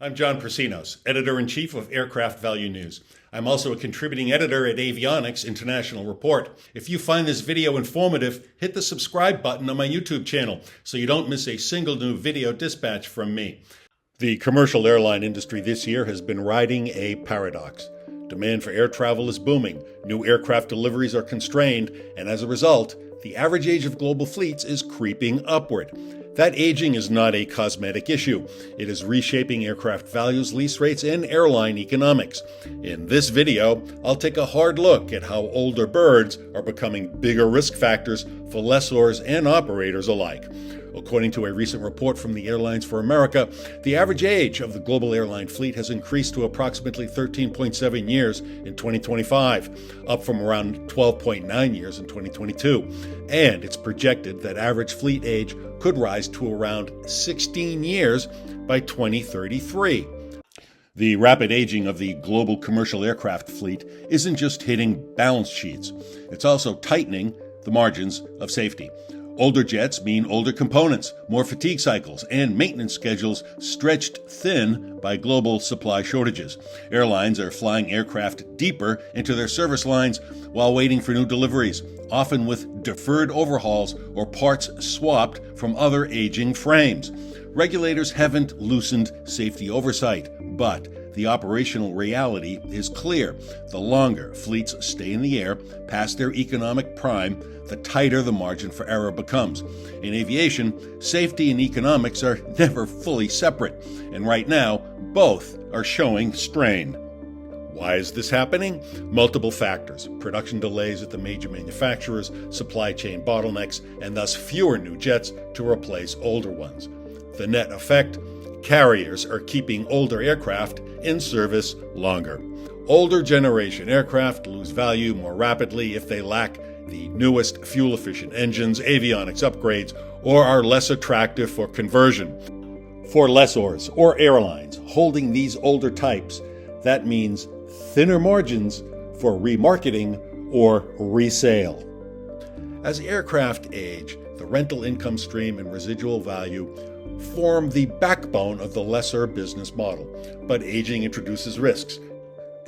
I'm John Persinos, Editor-in-Chief of Aircraft Value News. I'm also a contributing editor at Avionics International Report. If you find this video informative, hit the subscribe button on my YouTube channel so you don't miss a single new video dispatch from me. The commercial airline industry this year has been riding a paradox. Demand for air travel is booming, new aircraft deliveries are constrained, and as a result, the average age of global fleets is creeping upward. That aging is not a cosmetic issue. It is reshaping aircraft values, lease rates, and airline economics. In this video, I'll take a hard look at how older birds are becoming bigger risk factors for lessors and operators alike. According to a recent report from the Airlines for America, the average age of the global airline fleet has increased to approximately 13.7 years in 2025, up from around 12.9 years in 2022. And it's projected that average fleet age could rise to around 16 years by 2033. The rapid aging of the global commercial aircraft fleet isn't just hitting balance sheets, it's also tightening the margins of safety. Older jets mean older components, more fatigue cycles, and maintenance schedules stretched thin by global supply shortages. Airlines are flying aircraft deeper into their service lines while waiting for new deliveries, often with deferred overhauls or parts swapped from other aging frames. Regulators haven't loosened safety oversight, but the operational reality is clear. The longer fleets stay in the air past their economic prime, the tighter the margin for error becomes. In aviation, safety and economics are never fully separate, and right now, both are showing strain. Why is this happening? Multiple factors: production delays at the major manufacturers, supply chain bottlenecks, and thus fewer new jets to replace older ones. The net effect: carriers are keeping older aircraft in service longer. Older generation aircraft lose value more rapidly if they lack the newest fuel-efficient engines, avionics upgrades, or are less attractive for conversion. For lessors or airlines holding these older types, that means thinner margins for remarketing or resale. As aircraft age, the rental income stream and residual value form the backbone of the lessor business model, but aging introduces risks.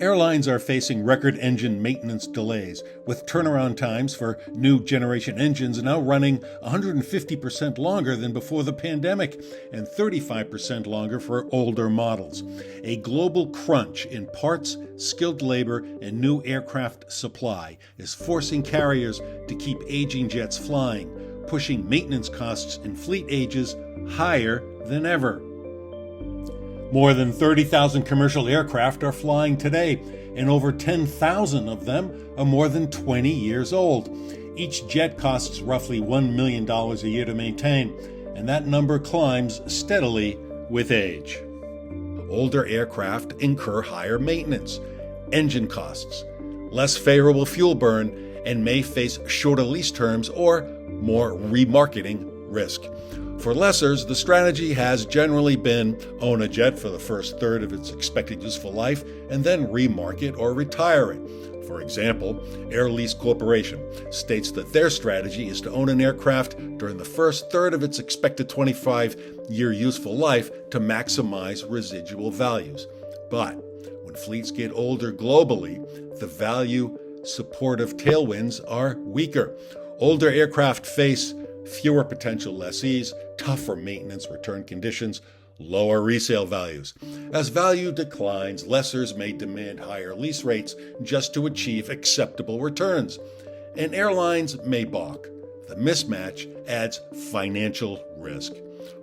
Airlines are facing record engine maintenance delays, with turnaround times for new generation engines now running 150% longer than before the pandemic and 35% longer for older models. A global crunch in parts, skilled labor, and new aircraft supply is forcing carriers to keep aging jets flying, pushing maintenance costs and fleet ages higher than ever. More than 30,000 commercial aircraft are flying today, and over 10,000 of them are more than 20 years old. Each jet costs roughly $1 million a year to maintain, and that number climbs steadily with age. Older aircraft incur higher maintenance, engine costs, less favorable fuel burn, and may face shorter lease terms or more remarketing risk. For lessors, the strategy has generally been own a jet for the first third of its expected useful life and then remarket or retire it. For example, Air Lease Corporation states that their strategy is to own an aircraft during the first third of its expected 25-year useful life to maximize residual values. But when fleets get older globally, the value supportive tailwinds are weaker. Older aircraft face fewer potential lessees, tougher maintenance return conditions, lower resale values. As value declines, lessors may demand higher lease rates just to achieve acceptable returns, and airlines may balk. The mismatch adds financial risk.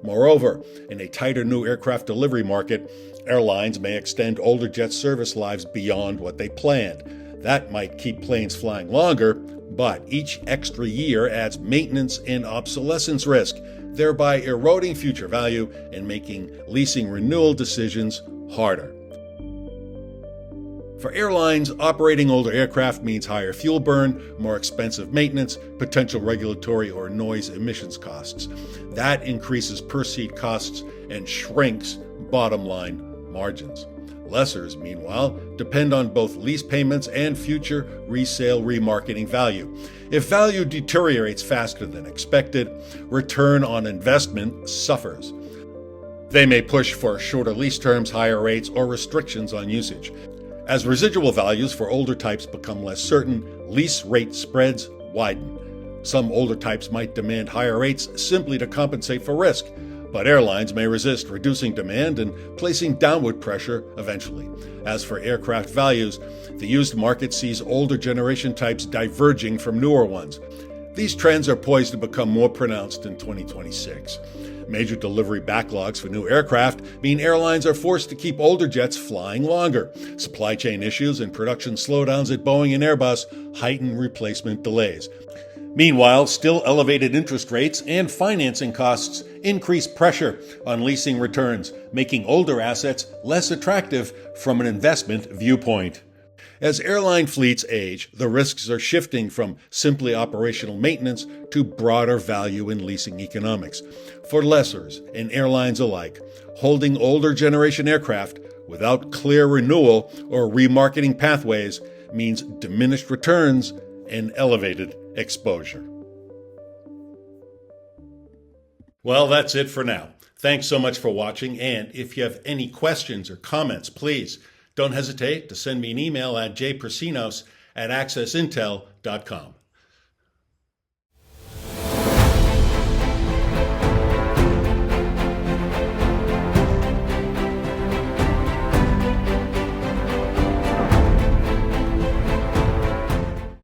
Moreover, in a tighter new aircraft delivery market, airlines may extend older jet service lives beyond what they planned. That might keep planes flying longer, but each extra year adds maintenance and obsolescence risk, thereby eroding future value and making leasing renewal decisions harder. For airlines, operating older aircraft means higher fuel burn, more expensive maintenance, potential regulatory or noise emissions costs. That increases per-seat costs and shrinks bottom-line margins. Lessors, meanwhile, depend on both lease payments and future resale remarketing value. If value deteriorates faster than expected, return on investment suffers. They may push for shorter lease terms, higher rates, or restrictions on usage. As residual values for older types become less certain, lease rate spreads widen. Some older types might demand higher rates simply to compensate for risk, but airlines may resist, reducing demand and placing downward pressure eventually. As for aircraft values, the used market sees older generation types diverging from newer ones. These trends are poised to become more pronounced in 2026. Major delivery backlogs for new aircraft mean airlines are forced to keep older jets flying longer. Supply chain issues and production slowdowns at Boeing and Airbus heighten replacement delays. Meanwhile, still elevated interest rates and financing costs increase pressure on leasing returns, making older assets less attractive from an investment viewpoint. As airline fleets age, the risks are shifting from simply operational maintenance to broader value in leasing economics. For lessors and airlines alike, holding older generation aircraft without clear renewal or remarketing pathways means diminished returns and elevated exposure. Well, that's it for now. Thanks so much for watching, and if you have any questions or comments, please don't hesitate to send me an email at jpersinos@accessintel.com.